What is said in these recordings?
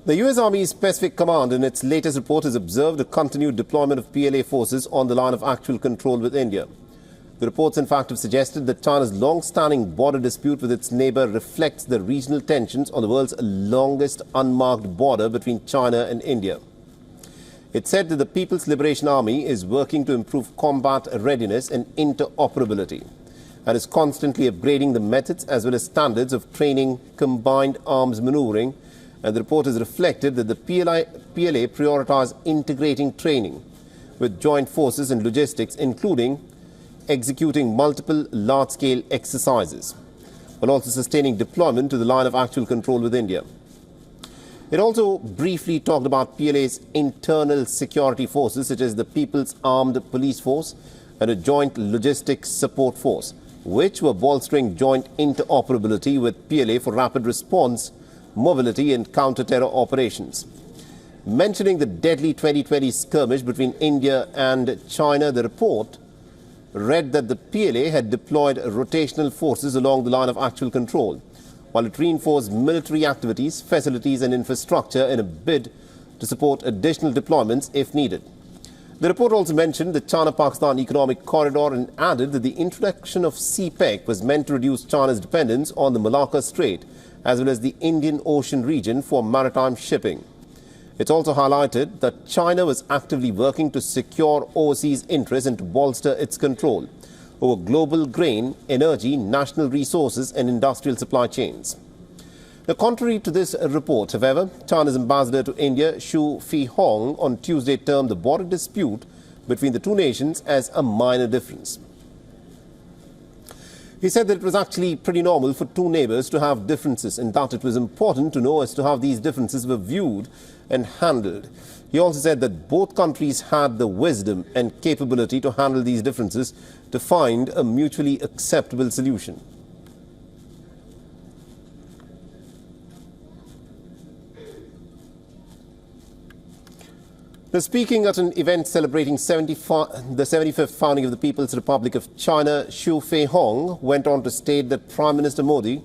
The US Army's Pacific Command in its latest report has observed a continued deployment of PLA forces on the line of actual control with India. The reports in fact have suggested that China's long-standing border dispute with its neighbour reflects the regional tensions on the world's longest unmarked border between China and India. It said that the People's Liberation Army is working to improve combat readiness and interoperability and is constantly upgrading the methods as well as standards of training combined arms maneuvering. And the report has reflected that the PLA prioritise integrating training with joint forces and logistics, including executing multiple large-scale exercises, while also sustaining deployment to the line of actual control with India. It also briefly talked about PLA's internal security forces, such as the People's Armed Police Force and a joint logistics support force, which were bolstering joint interoperability with PLA for rapid response, mobility and counter-terror operations. Mentioning the deadly 2020 skirmish between India and China, the report read that the PLA had deployed rotational forces along the line of actual control, while it reinforced military activities, facilities and infrastructure in a bid to support additional deployments if needed. The report also mentioned the China-Pakistan Economic Corridor and added that the introduction of CPEC was meant to reduce China's dependence on the Malacca Strait as well as the Indian Ocean region for maritime shipping. It also highlighted that China was actively working to secure overseas interests and to bolster its control over global grain, energy, national resources and industrial supply chains. Now, contrary to this report, however, China's ambassador to India, Xu Feihong, on Tuesday termed the border dispute between the two nations as a minor difference. He said that it was actually pretty normal for two neighbours to have differences and that it was important to know as to how these differences were viewed and handled. He also said that both countries had the wisdom and capability to handle these differences to find a mutually acceptable solution. Now, speaking at an event celebrating the 75th founding of the People's Republic of China, Xu Feihong went on to state that Prime Minister Modi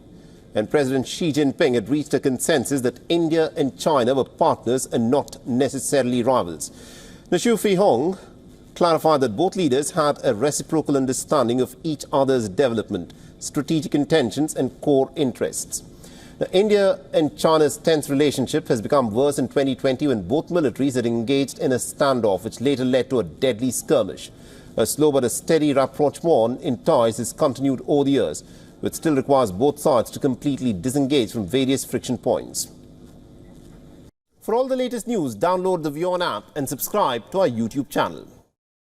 and President Xi Jinping had reached a consensus that India and China were partners and not necessarily rivals. Now, Xu Feihong clarified that both leaders had a reciprocal understanding of each other's development, strategic intentions and core interests. Now, India and China's tense relationship has become worse in 2020 when both militaries had engaged in a standoff which later led to a deadly skirmish. A slow but a steady rapprochement in ties has continued over the years, which still requires both sides to completely disengage from various friction points. For all the latest news, download the WION app and subscribe to our YouTube channel.